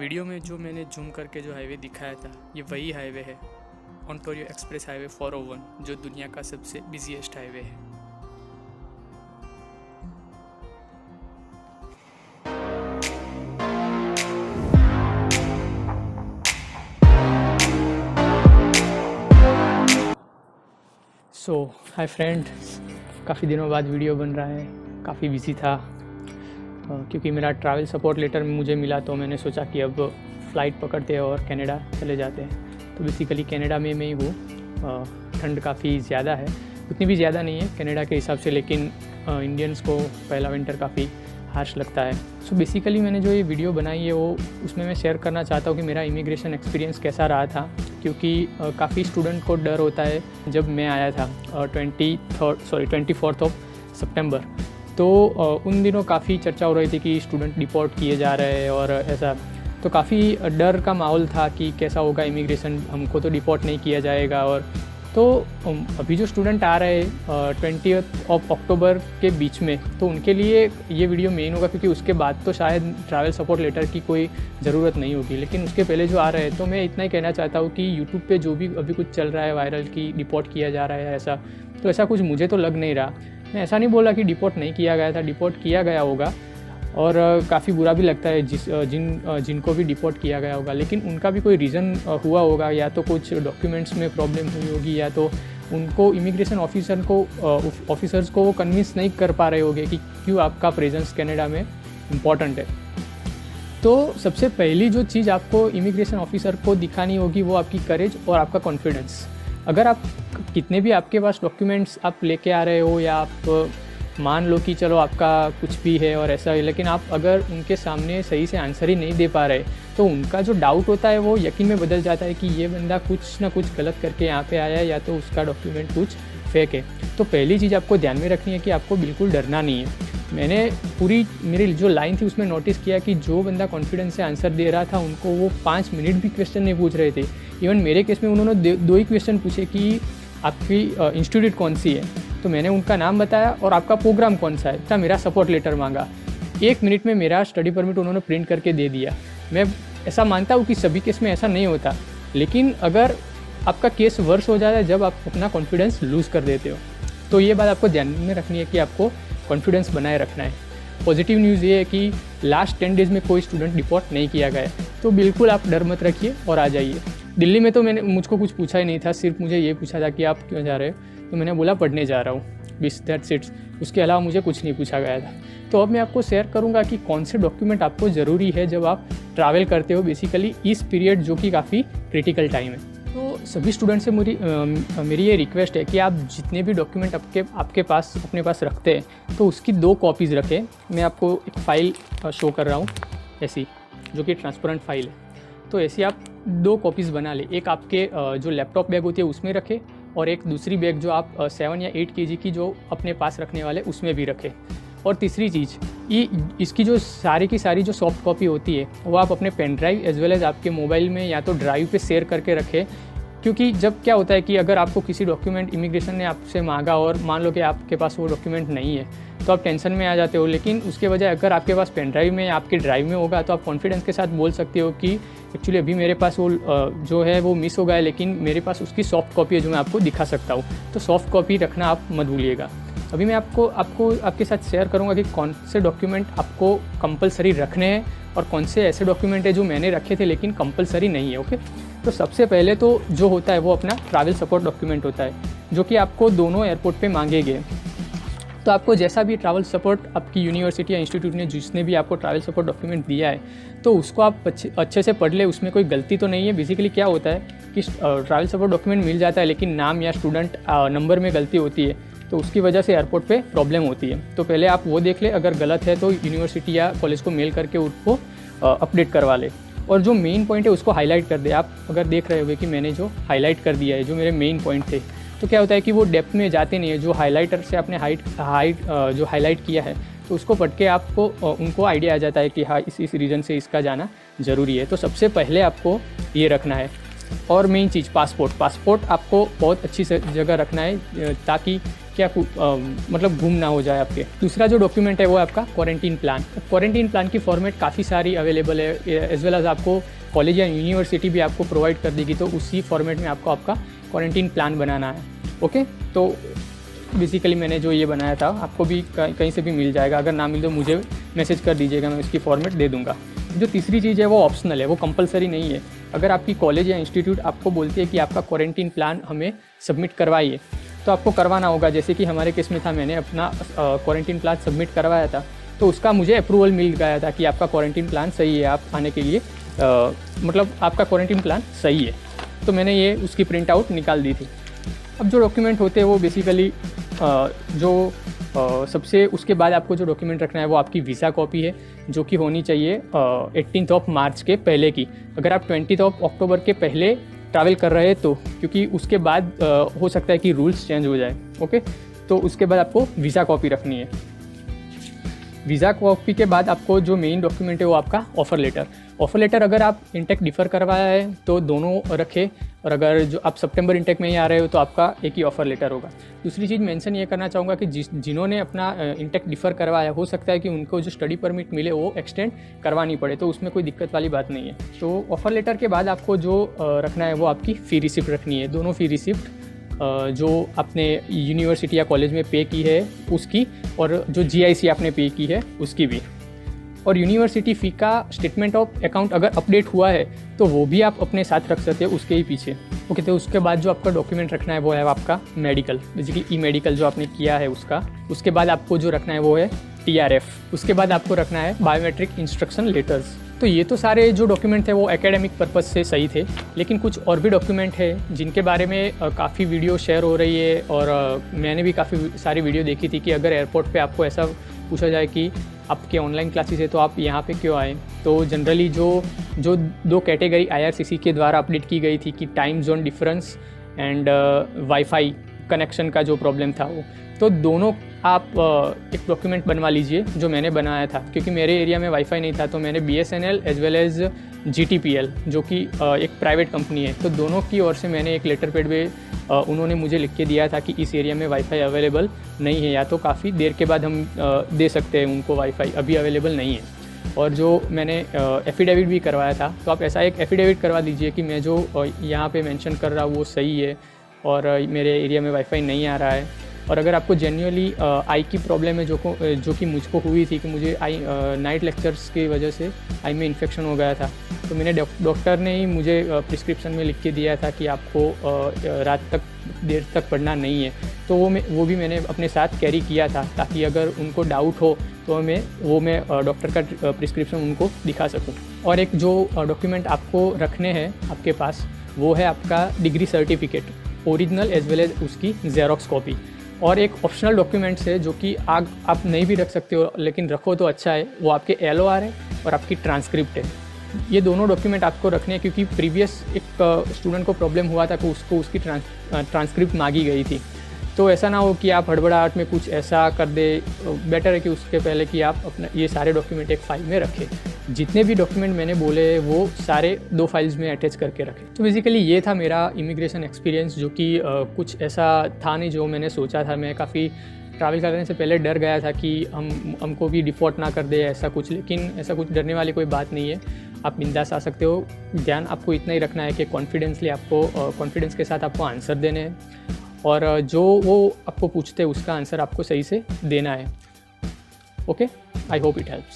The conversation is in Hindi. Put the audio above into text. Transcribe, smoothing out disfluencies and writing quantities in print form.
वीडियो में जो मैंने जूम करके जो हाईवे दिखाया था ये वही हाईवे है, ओंटारियो एक्सप्रेस हाईवे 401, जो दुनिया का सबसे बिजीएस्ट हाईवे है। हाय फ्रेंड, काफ़ी दिनों बाद वीडियो बन रहा है। काफ़ी बिजी था क्योंकि मेरा ट्रैवल सपोर्ट लेटर मुझे मिला, तो मैंने सोचा कि अब फ़्लाइट पकड़ते हैं और कनाडा चले जाते हैं। तो बेसिकली कनाडा में मैं ही हूँ। ठंड काफ़ी ज़्यादा है, उतनी भी ज़्यादा नहीं है कनाडा के हिसाब से, लेकिन इंडियंस को पहला विंटर काफ़ी हार्श लगता है। सो बेसिकली मैंने जो ये वीडियो बनाई है वो उसमें मैं शेयर करना चाहता हूँ कि मेरा इमिग्रेशन एक्सपीरियंस कैसा रहा था, क्योंकि काफ़ी स्टूडेंट को डर होता है। जब मैं आया था 24 सितंबर, तो उन दिनों काफ़ी चर्चा हो रही थी कि स्टूडेंट डिपोर्ट किए जा रहे हैं और ऐसा, तो काफ़ी डर का माहौल था कि कैसा होगा इमिग्रेशन, हमको तो डिपोर्ट नहीं किया जाएगा। और तो अभी जो स्टूडेंट आ रहे हैं 20 अक्टूबर के बीच में, तो उनके लिए ये वीडियो मेन होगा, क्योंकि उसके बाद तो शायद ट्रैवल सपोर्ट लेटर की कोई ज़रूरत नहीं होगी। लेकिन उसके पहले जो आ रहे हैं, तो मैं इतना ही कहना चाहता हूँ कि यूट्यूब पे जो भी अभी कुछ चल रहा है वायरल कि डिपोर्ट किया जा रहा है ऐसा, तो ऐसा कुछ मुझे तो लग नहीं रहा। मैं ऐसा नहीं बोला कि डिपोर्ट नहीं किया गया था, डिपोर्ट किया गया होगा और काफ़ी बुरा भी लगता है जिनको भी डिपोर्ट किया गया होगा, लेकिन उनका भी कोई रीज़न हुआ होगा, या तो कुछ डॉक्यूमेंट्स में प्रॉब्लम हुई होगी, या तो उनको इमिग्रेशन ऑफिसर्स को वो कन्विंस नहीं कर पा रहे होंगे कि क्यों आपका प्रेजेंस कनाडा में इम्पॉर्टेंट है। तो सबसे पहली जो चीज़ आपको इमिग्रेशन ऑफिसर को दिखानी होगी वो आपकी करेज और आपका कॉन्फिडेंस। अगर आप कितने भी आपके पास डॉक्यूमेंट्स आप लेके आ रहे हो, या आप मान लो कि चलो आपका कुछ भी है और ऐसा है, लेकिन आप अगर उनके सामने सही से आंसर ही नहीं दे पा रहे, तो उनका जो डाउट होता है वो यकीन में बदल जाता है कि ये बंदा कुछ ना कुछ गलत करके यहाँ पे आया है, या तो उसका डॉक्यूमेंट कुछ फेक है। तो पहली चीज़ आपको ध्यान में रखनी है कि आपको बिल्कुल डरना नहीं है। मैंने मेरी जो लाइन थी उसमें नोटिस किया कि जो बंदा कॉन्फिडेंस से आंसर दे रहा था, उनको वो 5 मिनट भी क्वेश्चन नहीं पूछ रहे थे। इवन मेरे केस में उन्होंने 2 ही क्वेश्चन पूछे कि आपकी इंस्टीट्यूट कौन सी है, तो मैंने उनका नाम बताया, और आपका प्रोग्राम कौन सा है, था मेरा सपोर्ट लेटर मांगा। 1 मिनट में मेरा स्टडी परमिट उन्होंने प्रिंट करके दे दिया। मैं ऐसा मानता हूँ कि सभी केस में ऐसा नहीं होता, लेकिन अगर आपका केस वर्स हो जाता है जब आप अपना कॉन्फिडेंस लूज़ कर देते हो, तो ये बात आपको ध्यान में रखनी है कि आपको कॉन्फिडेंस बनाए रखना है। पॉजिटिव न्यूज़ ये है कि लास्ट 10 डेज़ में कोई स्टूडेंट डिपोर्ट नहीं किया गया, तो बिल्कुल आप डर मत रखिए और आ जाइए। दिल्ली में तो मुझको कुछ पूछा ही नहीं था, सिर्फ मुझे ये पूछा था कि आप क्यों जा रहे हो, तो मैंने बोला पढ़ने जा रहा हूँ, बस दैट्स इट। उसके अलावा मुझे कुछ नहीं पूछा गया था। तो अब मैं आपको शेयर करूँगा कि कौन से डॉक्यूमेंट आपको ज़रूरी है जब आप ट्रैवल करते हो, बेसिकली इस पीरियड जो कि काफ़ी क्रिटिकल टाइम है। तो सभी स्टूडेंट से मेरी ये रिक्वेस्ट है कि आप जितने भी डॉक्यूमेंट अपने पास रखते हैं, तो उसकी 2 कॉपीज़ रखें। मैं आपको एक फ़ाइल शो कर रहा हूँ ऐसी, जो कि ट्रांसपेरेंट फाइल है। तो ऐसी आप 2 कॉपीज़ बना ले। एक आपके जो लैपटॉप बैग होती है उसमें रखें, और एक दूसरी बैग जो आप 7 या 8 kg की जो अपने पास रखने वाले उसमें भी रखें। और तीसरी चीज़, इसकी जो सारी की सारी जो सॉफ्ट कॉपी होती है वो आप अपने pen drive as well as आपके मोबाइल में या तो ड्राइव पे शेयर करके रखें। क्योंकि जब क्या होता है कि अगर आपको किसी डॉक्यूमेंट इमिग्रेशन ने आपसे मांगा और मान लो कि आपके पास वो डॉक्यूमेंट नहीं है, तो आप टेंशन में आ जाते हो। लेकिन उसके बजाय अगर आपके पास पेन ड्राइव में या आपके ड्राइव में होगा, तो आप कॉन्फिडेंस के साथ बोल सकते हो कि एक्चुअली अभी मेरे पास वो जो है वो मिस हो गया है, लेकिन मेरे पास उसकी सॉफ्ट कॉपी है जो मैं आपको दिखा सकता हूँ। तो सॉफ्ट कॉपी रखना आप मत भूलिएगा। अभी मैं आपके साथ शेयर करूँगा कि कौन से डॉक्यूमेंट आपको कंपलसरी रखने हैं और कौन से ऐसे डॉक्यूमेंट है जो मैंने रखे थे लेकिन कंपलसरी नहीं है। ओके, तो सबसे पहले तो जो होता है वो अपना ट्रैवल सपोर्ट डॉक्यूमेंट होता है, जो कि आपको दोनों एयरपोर्ट पे मांगे गए। तो आपको जैसा भी ट्रैवल सपोर्ट आपकी यूनिवर्सिटी या इंस्टीट्यूट ने जिसने भी आपको ट्रैवल सपोर्ट डॉक्यूमेंट दिया है, तो उसको आप अच्छे से पढ़ ले, उसमें कोई गलती तो नहीं है। बेसिकली क्या होता है कि ट्रैवल सपोर्ट डॉक्यूमेंट मिल जाता है, लेकिन नाम या स्टूडेंट नंबर में गलती होती है, तो उसकी वजह से एयरपोर्ट पे प्रॉब्लम होती है। तो पहले आप वो देख ले, अगर गलत है तो यूनिवर्सिटी या कॉलेज को मेल करके उसको अपडेट करवा ले, और जो मेन पॉइंट है उसको हाईलाइट कर दे। आप अगर देख रहे होगे कि मैंने जो हाईलाइट कर दिया है जो मेरे मेन पॉइंट थे, तो क्या होता है कि वो डेप्थ में जाते नहीं है। जो हाईलाइटर से आपने जो हाईलाइट किया है, तो उसको पढ़ के आपको उनको आइडिया आ जाता है कि हाँ इस रीज़न से इसका जाना ज़रूरी है। तो सबसे पहले आपको ये रखना है। और मेन चीज़ पासपोर्ट आपको बहुत अच्छी जगह रखना है ताकि क्या मतलब गुम ना हो जाए आपके। दूसरा जो डॉक्यूमेंट है वो है आपका क्वारंटीन प्लान। क्वारंटीन प्लान की फॉर्मेट काफ़ी सारी अवेलेबल है, एज वेल एज आपको कॉलेज या यूनिवर्सिटी भी आपको प्रोवाइड कर देगी, तो उसी फॉर्मेट में आपको आपका क्वारंटीन प्लान बनाना है। ओके, तो बेसिकली मैंने जो ये बनाया था आपको भी कहीं से भी मिल जाएगा, अगर ना मिले तो मुझे मैसेज कर दीजिएगा, मैं इसकी फॉर्मेट दे दूँगा। जो तीसरी चीज़ है वो ऑप्शनल है, वो कंपलसरी नहीं है। अगर आपकी कॉलेज या इंस्टीट्यूट आपको बोलती है कि आपका क्वारंटीन प्लान हमें सबमिट करवाइए, तो आपको करवाना होगा। जैसे कि हमारे केस में था, मैंने अपना क्वारंटीन प्लान सबमिट करवाया था, तो उसका मुझे अप्रूवल मिल गया था कि आपका क्वारंटीन प्लान सही है, आप आने के लिए मतलब आपका क्वारंटीन प्लान सही है। तो मैंने ये उसकी प्रिंट आउट निकाल दी थी। अब जो डॉक्यूमेंट होते हैं वो बेसिकली सबसे उसके बाद आपको जो डॉक्यूमेंट रखना है वो आपकी वीज़ा कॉपी है, जो कि होनी चाहिए 18 मार्च के पहले की। अगर आप 20 अक्टूबर के पहले ट्रैवल कर रहे हैं तो, क्योंकि उसके बाद हो सकता है कि रूल्स चेंज हो जाए। ओके, तो उसके बाद आपको वीज़ा कॉपी रखनी है। वीज़ा कॉपी के बाद आपको जो मेन डॉक्यूमेंट है वो आपका ऑफ़र लेटर अगर आप इंटेक डिफ़र करवाया है तो दोनों रखें, और अगर जो आप सितंबर इंटेक में ही आ रहे हो तो आपका एक ही ऑफ़र लेटर होगा। दूसरी चीज़ मेंशन ये करना चाहूँगा कि जिन्होंने अपना इंटेक डिफ़र करवाया, हो सकता है कि उनको जो स्टडी परमिट मिले वो एक्सटेंड करवानी पड़े, तो उसमें कोई दिक्कत वाली बात नहीं है। तो ऑफ़र लेटर के बाद आपको जो रखना है वो आपकी फ़ी रिसिप्ट रखनी है, दोनों फ़ी रिसिप्ट जो आपने यूनिवर्सिटी या कॉलेज में पे की है उसकी, और जो GIC आपने पे की है उसकी भी। और यूनिवर्सिटी फ़ी का स्टेटमेंट ऑफ अकाउंट अगर अपडेट हुआ है तो वो भी आप अपने साथ रख सकते हैं उसके ही पीछे। ओके, तो उसके बाद जो आपका डॉक्यूमेंट रखना है वो है आपका मेडिकल, बेसिकली ई-मेडिकल जो आपने किया है उसका। उसके बाद आपको जो रखना है वो है TRF। उसके बाद आपको रखना है बायोमेट्रिक इंस्ट्रक्शन लेटर्स। तो ये तो सारे जो डॉक्यूमेंट थे वो एकेडमिक पर्पज़ से सही थे, लेकिन कुछ और भी डॉक्यूमेंट है जिनके बारे में काफ़ी वीडियो शेयर हो रही है, और मैंने भी काफ़ी सारी वीडियो देखी थी कि अगर एयरपोर्ट पे आपको ऐसा पूछा जाए कि आपके ऑनलाइन क्लासेस है तो आप यहाँ पे क्यों आए, तो जनरली जो 2 कैटेगरी IRCC के द्वारा अपडेट की गई थी कि time zone difference and wifi connection का जो प्रॉब्लम था वो, तो दोनों आप एक डॉक्यूमेंट बनवा लीजिए जो मैंने बनाया था। क्योंकि मेरे एरिया में वाईफाई नहीं था, तो मैंने BSNL as well as GTPL जो कि एक प्राइवेट कंपनी है, तो दोनों की ओर से मैंने एक लेटर पैड में उन्होंने मुझे लिख के दिया था कि इस एरिया में वाईफाई अवेलेबल नहीं है, या तो काफ़ी देर के बाद हम दे सकते हैं उनको वाईफाई, अभी अवेलेबल नहीं है। और जो मैंने एफिडेविट भी करवाया था, तो आप ऐसा एक एफिडेविट करवा दीजिए कि मैं जो यहाँ पे मेंशन कर रहा हूँ वो सही है और मेरे एरिया में वाईफाई नहीं आ रहा है। और अगर आपको जेन्युइनली आई की प्रॉब्लम है जो कि मुझको हुई थी कि मुझे नाइट लेक्चर्स की वजह से आई में इन्फेक्शन हो गया था, तो मैंने डॉक्टर ने ही मुझे प्रिस्क्रिप्शन में लिख के दिया था कि आपको रात तक देर तक पढ़ना नहीं है, तो वो भी मैंने अपने साथ कैरी किया था ताकि अगर उनको डाउट हो तो मैं डॉक्टर का प्रिस्क्रिप्शन उनको दिखा सकूं। और एक जो डॉक्यूमेंट आपको रखने हैं आपके पास वो है आपका degree certificate, original as well as उसकी जेरोक्स कॉपी। और एक ऑप्शनल डॉक्यूमेंट्स है जो कि आप नहीं भी रख सकते हो, लेकिन रखो तो अच्छा है, वो आपके LOR है और आपकी ट्रांसक्रिप्ट है। ये दोनों डॉक्यूमेंट आपको रखने हैं क्योंकि प्रीवियस एक स्टूडेंट को प्रॉब्लम हुआ था कि उसको उसकी ट्रांसक्रिप्ट मांगी गई थी। तो ऐसा ना हो कि आप हड़बड़ाहट में कुछ ऐसा कर दे, बेटर है कि उसके पहले कि आप अपना ये सारे डॉक्यूमेंट एक फ़ाइल में रखें। जितने भी डॉक्यूमेंट मैंने बोले वो सारे 2 फाइल्स में अटैच करके रखें। तो बेसिकली ये था मेरा इमिग्रेशन एक्सपीरियंस, जो कि कुछ ऐसा था नहीं जो मैंने सोचा था। मैं काफ़ी ट्रैवल करने से पहले डर गया था कि हमको भी डिफ़ॉल्ट ना कर दे ऐसा कुछ, लेकिन ऐसा कुछ डरने वाली कोई बात नहीं है। आप बिंदास आ सकते हो। ध्यान आपको इतना ही रखना है कि कॉन्फिडेंसली आपको कॉन्फिडेंस के साथ आपको आंसर देने हैं, और जो वो आपको पूछते हैं उसका आंसर आपको सही से देना है। Okay, I hope it helps.